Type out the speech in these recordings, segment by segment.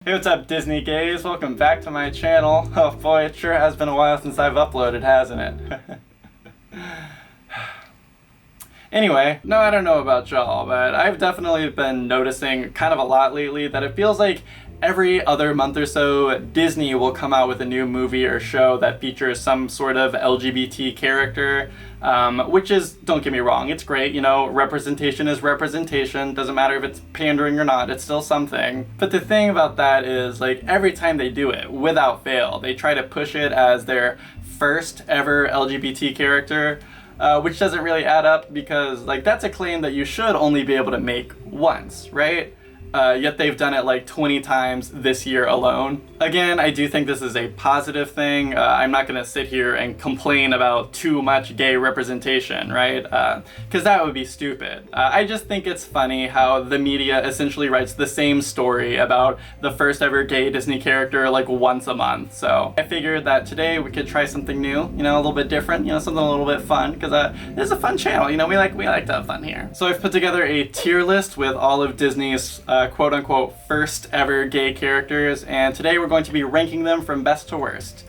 Hey, what's up, Disney gays? Welcome back to my channel. Oh boy, it sure has been a while since I've uploaded, hasn't it? Anyway, no, I don't know about y'all, but I've definitely been noticing kind of a lot lately that it feels like every other month or so, Disney will come out with a new movie or show that features some sort of LGBT character, which is, don't get me wrong, it's great, you know, representation is representation, doesn't matter if it's pandering or not, it's still something. But the thing about that is, like, every time they do it, without fail, they try to push it as their first ever LGBT character, which doesn't really add up because, like, that's a claim that you should only be able to make once, right? Yet they've done it like 20 times this year alone. Again, I do think this is a positive thing. I'm not gonna sit here and complain about too much gay representation, right? Because that would be stupid. I just think it's funny how the media essentially writes the same story about the first ever gay Disney character like once a month. So I figured that today we could try something new, you know, a little bit different, you know, something a little bit fun, because this is a fun channel, you know, we like to have fun here. So I've put together a tier list with all of Disney's quote-unquote first ever gay characters, and today we're going to be ranking them from best to worst,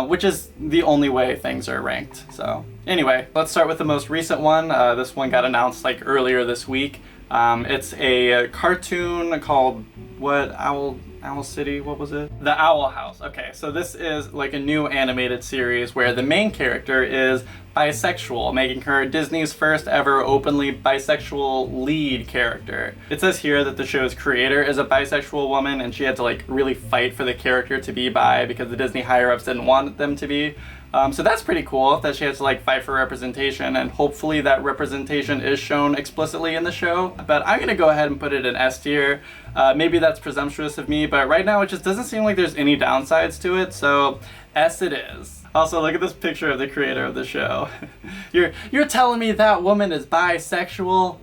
which is the only way things are ranked. So anyway, let's start with the most recent one. This one got announced like earlier this week. It's a cartoon called Owl City, what was it? The Owl House. Okay, so this is like a new animated series where the main character is bisexual, making her Disney's first ever openly bisexual lead character. It says here that the show's creator is a bisexual woman and she had to like really fight for the character to be bi because the Disney higher-ups didn't want them to be. So that's pretty cool that she has to like fight for representation, and hopefully that representation is shown explicitly in the show. But I'm gonna go ahead and put it in S tier. Maybe that's presumptuous of me, but right now it just doesn't seem like there's any downsides to it, so S it is. Also, look at this picture of the creator of the show. You're telling me that woman is bisexual?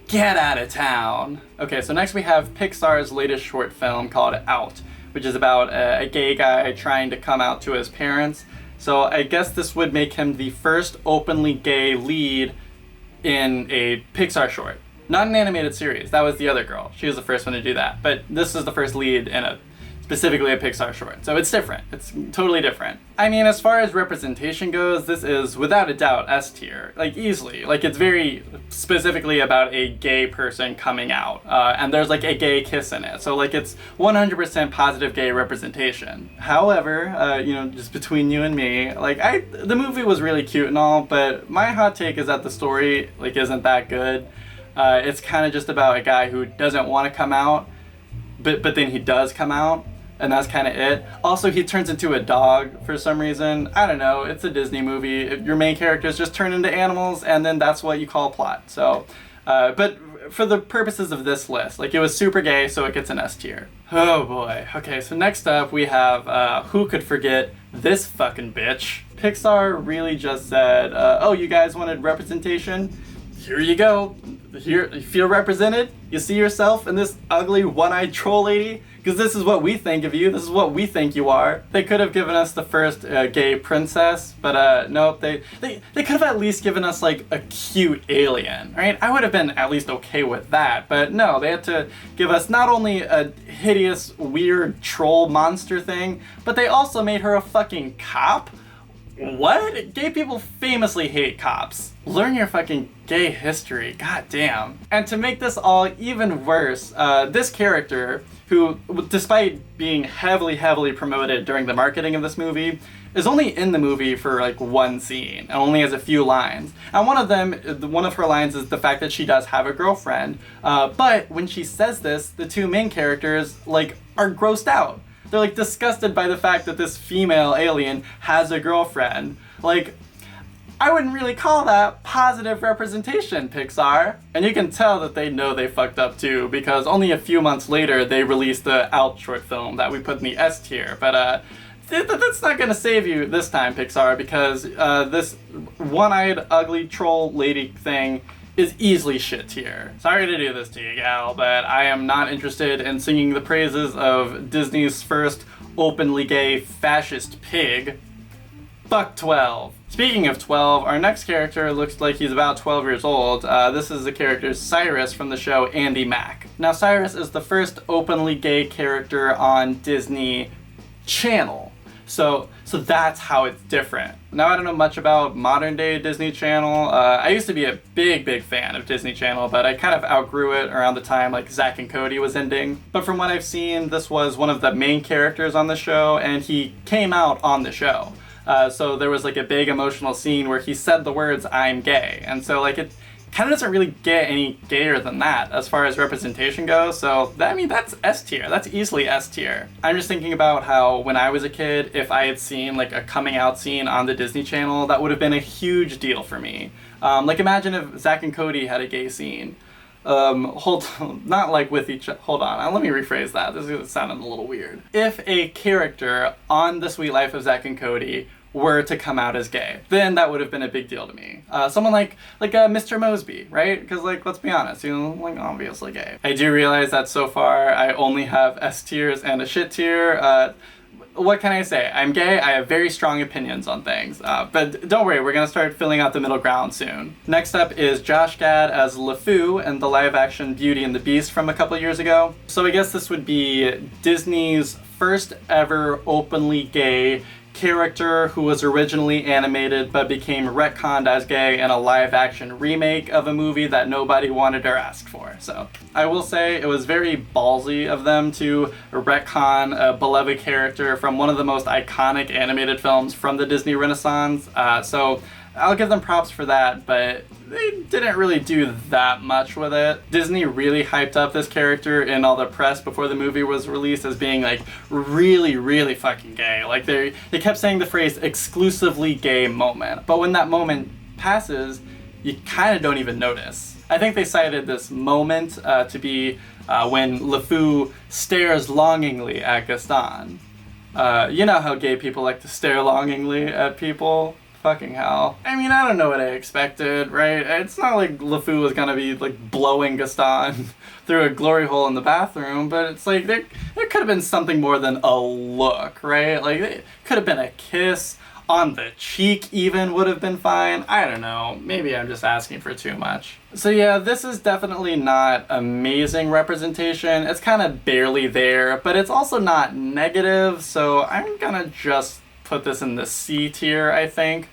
Get out of town. Okay, so next we have Pixar's latest short film called Out, which is about a gay guy trying to come out to his parents. So I guess this would make him the first openly gay lead in a Pixar short. Not an animated series, that was the other girl. She was the first one to do that. But this is the first lead in specifically a Pixar short. So it's different, it's totally different. I mean, as far as representation goes, this is without a doubt S tier, like easily. Like it's very specifically about a gay person coming out, and there's like a gay kiss in it. So like it's 100% positive gay representation. However, you know, just between you and me, like the movie was really cute and all, but my hot take is that the story like isn't that good. It's kind of just about a guy who doesn't want to come out, but then he does come out. And that's kind of it. Also, he turns into a dog for some reason. I don't know, it's a Disney movie. Your main characters just turn into animals, and then that's what you call plot. So, but for the purposes of this list, like it was super gay, so it gets an S tier. Oh boy. Okay, so next up we have, who could forget this fucking bitch? Pixar really just said, oh, you guys wanted representation? Here you go. Here, you feel represented? You see yourself in this ugly one-eyed troll lady? Because this is what we think of you, this is what we think you are. They could have given us the first gay princess, but nope, they could have at least given us like a cute alien, right? I would have been at least okay with that, but no, they had to give us not only a hideous, weird troll monster thing, but they also made her a fucking cop? What? Gay people famously hate cops. Learn your fucking gay history, god damn. And to make this all even worse, this character, who, despite being heavily promoted during the marketing of this movie, is only in the movie for like one scene, and only has a few lines. And one of her lines is the fact that she does have a girlfriend, but when she says this, the two main characters, like, are grossed out. They're like disgusted by the fact that this female alien has a girlfriend. Like, I wouldn't really call that positive representation, Pixar. And you can tell that they know they fucked up too, because only a few months later they released the Out short film that we put in the S tier. But that's not gonna save you this time, Pixar, because this one-eyed ugly troll lady thing is easily shit tier. Sorry to do this to you, gal, but I am not interested in singing the praises of Disney's first openly gay fascist pig. Fuck 12. Speaking of 12, our next character looks like he's about 12 years old. This is the character Cyrus from the show Andy Mack. Now, Cyrus is the first openly gay character on Disney Channel. So that's how it's different. Now, I don't know much about modern day Disney Channel. I used to be a big fan of Disney Channel, but I kind of outgrew it around the time like Zack and Cody was ending. But from what I've seen, this was one of the main characters on the show, and he came out on the show. So there was like a big emotional scene where he said the words, "I'm gay." And so like it kind of doesn't really get any gayer than that as far as representation goes. So that's S tier. That's easily S tier. I'm just thinking about how when I was a kid, if I had seen like a coming out scene on the Disney Channel, that would have been a huge deal for me. Like imagine if Zack and Cody had a gay scene. Hold on, not like with each other. Hold on, let me rephrase that. This is sounding a little weird. If a character on The Sweet Life of Zack and Cody were to come out as gay, then that would have been a big deal to me. Someone like Mr. Mosby, right? Because like, let's be honest, like obviously gay. I do realize that so far I only have S tiers and a shit tier. What can I say? I'm gay, I have very strong opinions on things. But don't worry, we're gonna start filling out the middle ground soon. Next up is Josh Gad as Lefou in the live action Beauty and the Beast from a couple years ago. So I guess this would be Disney's first ever openly gay character who was originally animated but became retconned as gay in a live action remake of a movie that nobody wanted or asked for. So I will say it was very ballsy of them to retcon a beloved character from one of the most iconic animated films from the Disney Renaissance. So I'll give them props for that, but they didn't really do that much with it. Disney really hyped up this character in all the press before the movie was released as being like really fucking gay. Like they kept saying the phrase exclusively gay moment, but when that moment passes, you kind of don't even notice. I think they cited this moment to be when Lefou stares longingly at Gaston. You know how gay people like to stare longingly at people? Fucking hell. I mean, I don't know what I expected, right? It's not like Lefou was gonna be like blowing Gaston through a glory hole in the bathroom, but it's like there could have been something more than a look, right? Like it could have been a kiss on the cheek even would have been fine. I don't know. Maybe I'm just asking for too much. So yeah, this is definitely not amazing representation. It's kind of barely there, but it's also not negative, so I'm gonna just put this in the C tier, I think.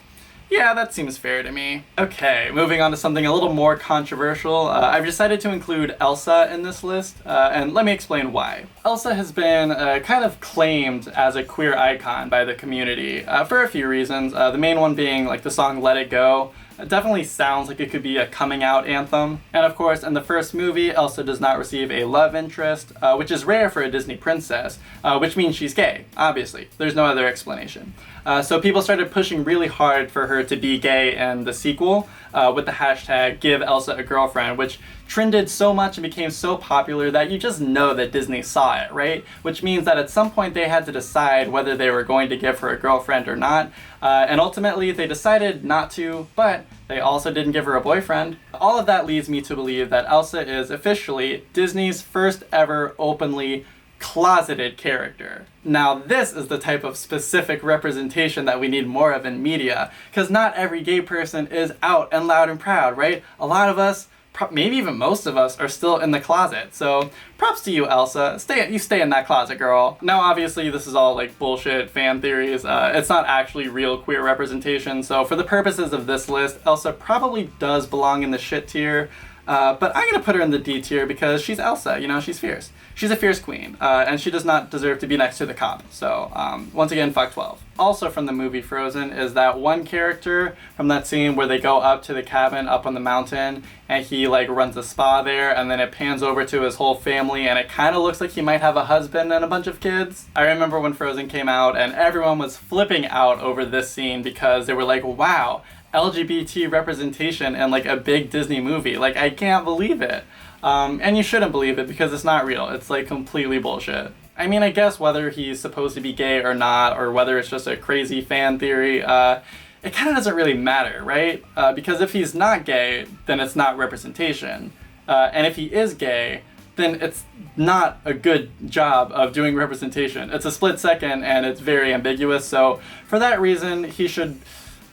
Yeah, that seems fair to me. Okay, moving on to something a little more controversial. I've decided to include Elsa in this list, and let me explain why. Elsa has been kind of claimed as a queer icon by the community for a few reasons. The main one being like the song Let It Go. It definitely sounds like it could be a coming out anthem. And of course, in the first movie, Elsa does not receive a love interest, which is rare for a Disney princess, which means she's gay, obviously. There's no other explanation. So people started pushing really hard for her to be gay in the sequel with the hashtag Give Elsa a Girlfriend, which trended so much and became so popular that you just know that Disney saw it, right? Which means that at some point they had to decide whether they were going to give her a girlfriend or not. And ultimately they decided not to, but they also didn't give her a boyfriend. All of that leads me to believe that Elsa is officially Disney's first ever openly closeted character. Now this is the type of specific representation that we need more of in media, because not every gay person is out and loud and proud, right? A lot of us, maybe even most of us, are still in the closet. So props to you, Elsa. You stay in that closet, girl. Now obviously this is all like bullshit fan theories. It's not actually real queer representation, so for the purposes of this list, Elsa probably does belong in the shit tier. But I'm gonna put her in the D tier because she's Elsa, you know, she's fierce. She's a fierce queen, and she does not deserve to be next to the cop. So, once again, fuck 12. Also from the movie Frozen is that one character from that scene where they go up to the cabin up on the mountain and he like runs a spa there, and then it pans over to his whole family and it kind of looks like he might have a husband and a bunch of kids. I remember when Frozen came out and everyone was flipping out over this scene because they were like, wow, LGBT representation in like a big Disney movie. Like, I can't believe it. And you shouldn't believe it because it's not real. It's like completely bullshit. I mean, I guess whether he's supposed to be gay or not, or whether it's just a crazy fan theory, it kind of doesn't really matter, right? Because if he's not gay, then it's not representation. And if he is gay, then it's not a good job of doing representation. It's a split second and it's very ambiguous. So for that reason, he should.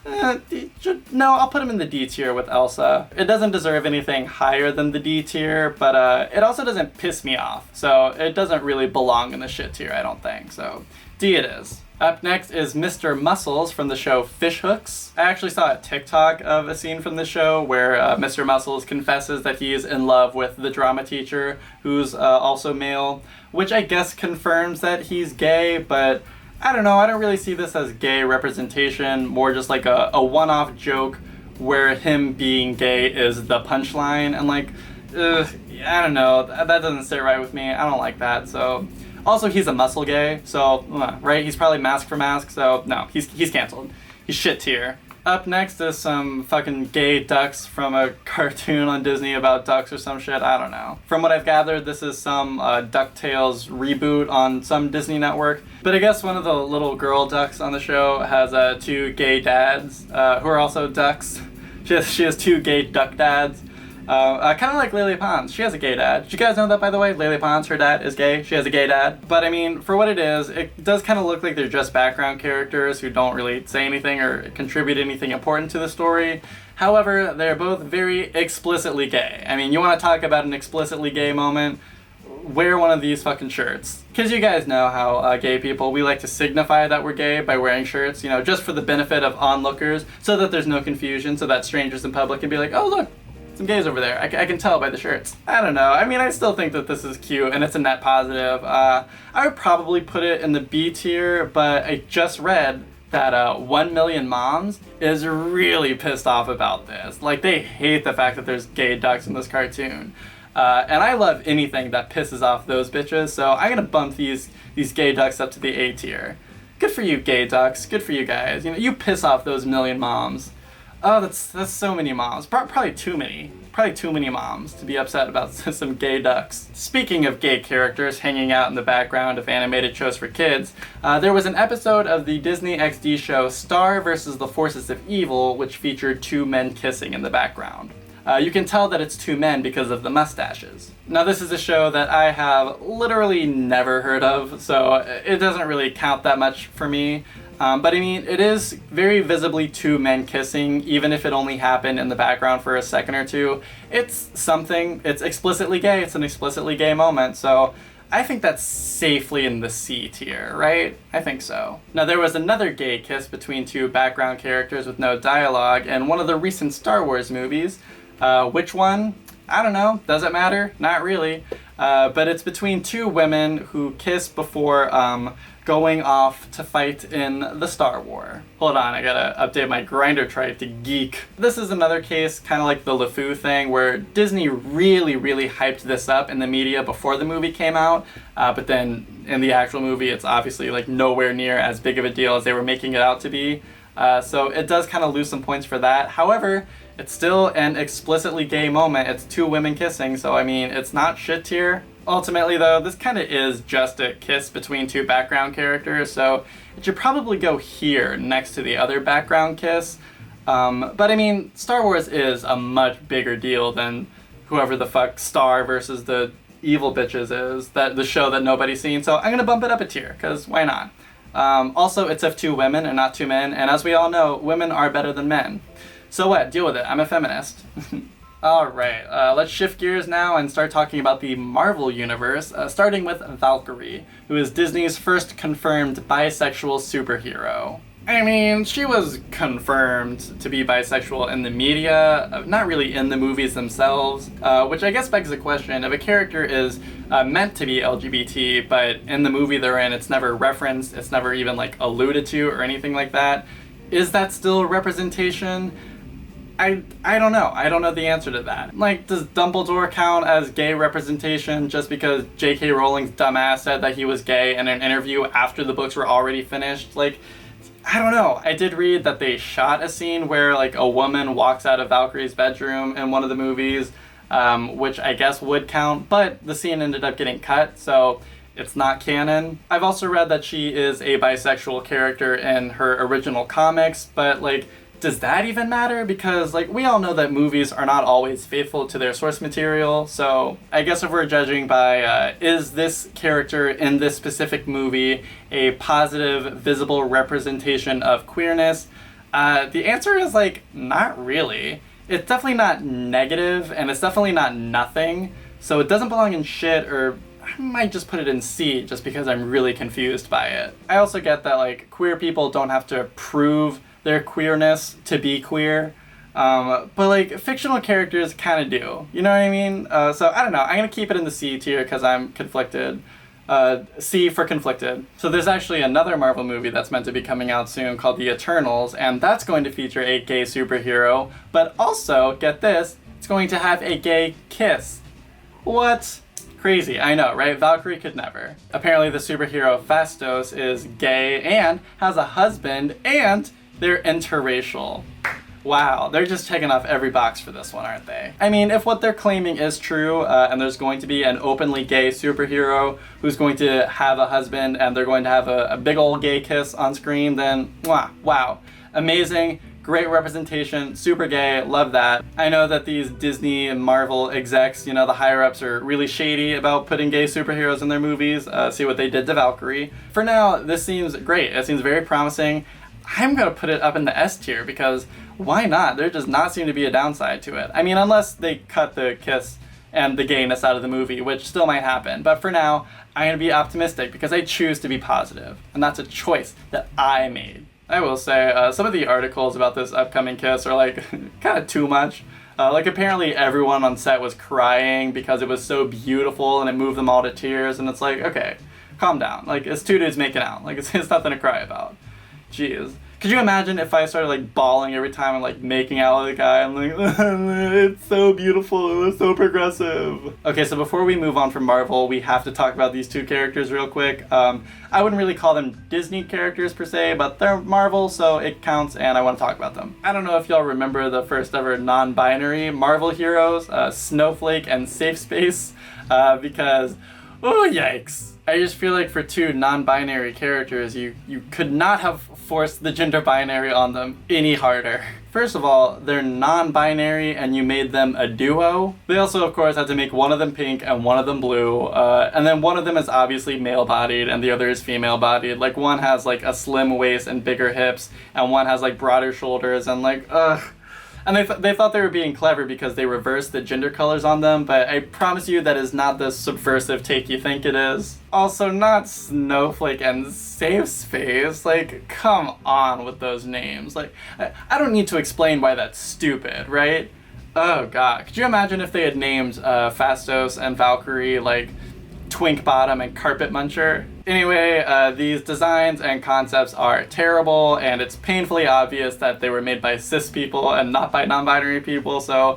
No, I'll put him in the D tier with Elsa. It doesn't deserve anything higher than the D tier, but it also doesn't piss me off. So it doesn't really belong in the shit tier, I don't think. So D it is. Up next is Mr. Muscles from the show Fish Hooks. I actually saw a TikTok of a scene from the show where Mr. Muscles confesses that he is in love with the drama teacher, who's also male, which I guess confirms that he's gay, but I don't know, I don't really see this as gay representation, more just like a one-off joke where him being gay is the punchline, and like, I don't know, that doesn't sit right with me. I don't like that, so. Also, he's a muscle gay, so, right, he's probably mask for mask, so no, he's canceled. He's shit tier. Up next is some fucking gay ducks from a cartoon on Disney about ducks or some shit, I don't know. From what I've gathered, this is some DuckTales reboot on some Disney network. But I guess one of the little girl ducks on the show has two gay dads who are also ducks. She has two gay duck dads. Kind of like Lily Pons. She has a gay dad. Did you guys know that, by the way? Lily Pons, her dad is gay. She has a gay dad. But I mean, for what it is, it does kind of look like they're just background characters who don't really say anything or contribute anything important to the story. However, they're both very explicitly gay. I mean, you want to talk about an explicitly gay moment? Wear one of these fucking shirts. Because you guys know how gay people, we like to signify that we're gay by wearing shirts, you know, just for the benefit of onlookers, so that there's no confusion, so that strangers in public can be like, oh, look, some gays over there. I can tell by the shirts. I don't know. I mean, I still think that this is cute and it's a net positive. I would probably put it in the B tier, but I just read that 1 Million Moms is really pissed off about this. Like, they hate the fact that there's gay ducks in this cartoon. And I love anything that pisses off those bitches, so I'm gonna bump these gay ducks up to the A tier. Good for you, gay ducks. Good for you guys. You know, you piss off those million moms. Oh, that's so many moms. Probably too many. Probably too many moms to be upset about some gay ducks. Speaking of gay characters hanging out in the background of animated shows for kids, there was an episode of the Disney XD show Star vs. the Forces of Evil, which featured two men kissing in the background. You can tell that it's two men because of the mustaches. Now, this is a show that I have literally never heard of, so it doesn't really count that much for me. But I mean, it is very visibly two men kissing, even if it only happened in the background for a second or two. It's something. It's explicitly gay. It's an explicitly gay moment. So I think that's safely in the C tier, right? I think so. Now, there was another gay kiss between two background characters with no dialogue in one of the recent Star Wars movies. Which one? I don't know. Does it matter? Not really. But it's between two women who kiss before going off to fight in the Star War. Hold on, I gotta update my Grindr tribe to geek. This is another case, kind of like the Lefou thing, where Disney really hyped this up in the media before the movie came out, but then in the actual movie, it's obviously like nowhere near as big of a deal as they were making it out to be. So it does kind of lose some points for that. However, it's still an explicitly gay moment. It's two women kissing, so I mean, it's not shit tier. Ultimately, though, this kind of is just a kiss between two background characters, so it should probably go here next to the other background kiss. But I mean, Star Wars is a much bigger deal than whoever the fuck Star versus the evil bitches is, that the show that nobody's seen, so I'm gonna bump it up a tier, because why not? Also, it's of two women and not two men, and as we all know, women are better than men. So what? Deal with it. I'm a feminist. Alright, let's shift gears now and start talking about the Marvel Universe, starting with Valkyrie, who is Disney's first confirmed bisexual superhero. I mean, she was confirmed to be bisexual in the media, not really in the movies themselves, which I guess begs the question, if a character is meant to be LGBT, but in the movie they're in, it's never referenced, it's never even like alluded to or anything like that, is that still representation? I don't know. I don't know the answer to that. Like, does Dumbledore count as gay representation just because J.K. Rowling's dumbass said that he was gay in an interview after the books were already finished? Like, I don't know. I did read that they shot a scene where, like, a woman walks out of Valkyrie's bedroom in one of the movies, which I guess would count, but the scene ended up getting cut, so it's not canon. I've also read that she is a bisexual character in her original comics, but, like, does that even matter? Because, like, we all know that movies are not always faithful to their source material, so I guess if we're judging by, is this character in this specific movie a positive, visible representation of queerness? The answer is, like, not really. It's definitely not negative, and it's definitely not nothing, so it doesn't belong in shit, or I might just put it in C just because I'm really confused by it. I also get that, like, queer people don't have to prove their queerness to be queer, but, like, fictional characters kind of do. You know what I mean? So, I don't know. I'm going to keep it in the C tier because I'm conflicted. C for conflicted. So there's actually another Marvel movie that's meant to be coming out soon called The Eternals, and that's going to feature a gay superhero, but also, get this, it's going to have a gay kiss. What? Crazy, I know, right? Valkyrie could never. Apparently the superhero Phastos is gay and has a husband, and they're interracial. Wow, they're just checking off every box for this one, aren't they? I mean, if what they're claiming is true, and there's going to be an openly gay superhero who's going to have a husband and they're going to have a big old gay kiss on screen, then wow. Amazing, great representation, super gay, love that. I know that these Disney and Marvel execs, you know, the higher-ups are really shady about putting gay superheroes in their movies. See what they did to Valkyrie. For now, this seems great. It seems very promising. I'm gonna put it up in the S tier because why not? There does not seem to be a downside to it. I mean, unless they cut the kiss and the gayness out of the movie, which still might happen. But for now, I'm gonna be optimistic because I choose to be positive, and that's a choice that I made. I will say, some of the articles about this upcoming kiss are, like, kind of too much. Like, apparently everyone on set was crying because it was so beautiful and it moved them all to tears, and it's like, okay, calm down. Like, it's two dudes making out. Like, it's nothing to cry about. Jeez. Could you imagine if I started, like, bawling every time I'm, like, making out with a guy? I'm like, it's so beautiful, it was so progressive. Okay, so before we move on from Marvel, we have to talk about these two characters real quick. I wouldn't really call them Disney characters per se, but they're Marvel, so it counts, and I want to talk about them. I don't know if y'all remember the first ever non-binary Marvel heroes, Snowflake and Safe Space, because, oh yikes. I just feel like for two non-binary characters, you could not have forced the gender binary on them any harder. First of all, they're non-binary and you made them a duo. They also, of course, had to make one of them pink and one of them blue, and then one of them is obviously male-bodied and the other is female-bodied. Like, one has, like, a slim waist and bigger hips, and one has, like, broader shoulders, and, like, ugh. And they thought they were being clever because they reversed the gender colors on them, but I promise you that is not the subversive take you think it is. Also, not Snowflake and Safe Space. Like, come on with those names. Like, I don't need to explain why that's stupid, right? Oh god. Could you imagine if they had named Phastos and Valkyrie, like, Twink Bottom and Carpet Muncher? Anyway, these designs and concepts are terrible, and it's painfully obvious that they were made by cis people and not by non-binary people, so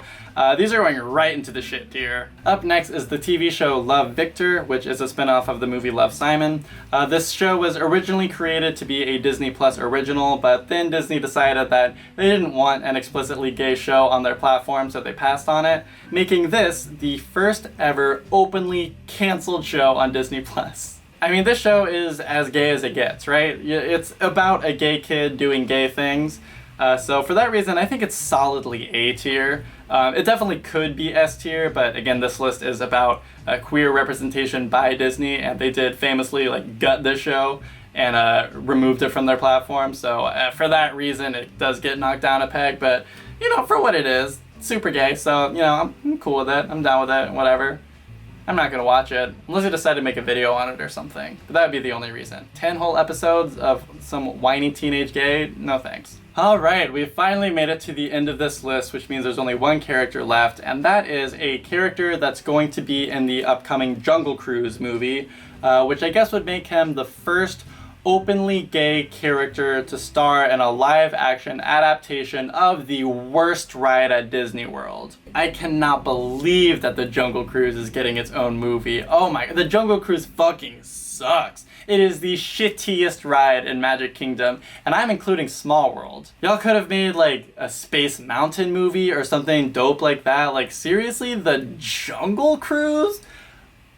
these are going right into the shit tier. Up next is the TV show Love, Victor, which is a spin-off of the movie Love, Simon. This show was originally created to be a Disney Plus original, but then Disney decided that they didn't want an explicitly gay show on their platform, so they passed on it, making this the first ever openly canceled show on Disney Plus. I mean, this show is as gay as it gets, right? It's about a gay kid doing gay things. So for that reason, I think it's solidly A tier. It definitely could be S tier, but again, this list is about queer representation by Disney, and they did famously, like, gut this show and removed it from their platform. So for that reason, it does get knocked down a peg, but, you know, for what it is, super gay, so, you know, I'm cool with it. I'm down with it, whatever. I'm not gonna watch it, unless I decide to make a video on it or something. But that would be the only reason. 10 whole episodes of some whiny teenage gay? No thanks. Alright, we've finally made it to the end of this list, which means there's only one character left, and that is a character that's going to be in the upcoming Jungle Cruise movie, which I guess would make him the first openly gay character to star in a live-action adaptation of the worst ride at Disney World. I cannot believe that the Jungle Cruise is getting its own movie. Oh my god, the Jungle Cruise fucking sucks. It is the shittiest ride in Magic Kingdom, and I'm including Small World. Y'all could have made, like, a Space Mountain movie or something dope like that. Like, seriously? The Jungle Cruise?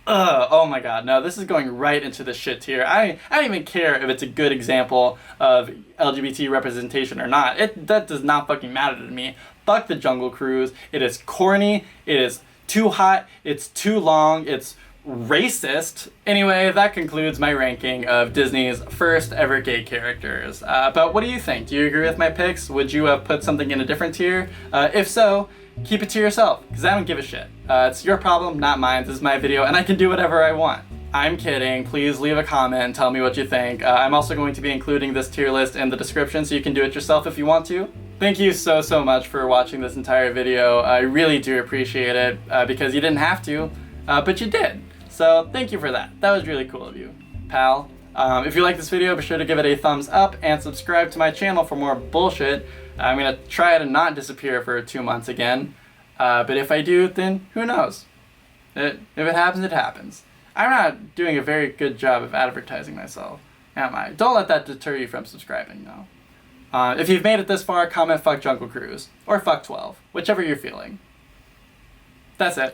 Oh my god, no, this is going right into the shit tier. I don't even care if it's a good example of LGBT representation or not. That does not fucking matter to me. Fuck the Jungle Cruise. It is corny, it is too hot, it's too long, it's racist. Anyway, that concludes my ranking of Disney's first ever gay characters. But what do you think? Do you agree with my picks? Would you have put something in a different tier? If so, keep it to yourself, because I don't give a shit. It's your problem, not mine. This is my video, and I can do whatever I want. I'm kidding. Please leave a comment and tell me what you think. I'm also going to be including this tier list in the description, so you can do it yourself if you want to. Thank you so much for watching this entire video. I really do appreciate it, because you didn't have to, but you did. So thank you for that. That was really cool of you, pal. If you like this video, be sure to give it a thumbs up and subscribe to my channel for more bullshit. I'm gonna try to not disappear for 2 months again, but if I do, then who knows? If it happens, it happens. I'm not doing a very good job of advertising myself, am I? Don't let that deter you from subscribing, though. If you've made it this far, comment fuck Jungle Cruise, or fuck 12, whichever you're feeling. That's it.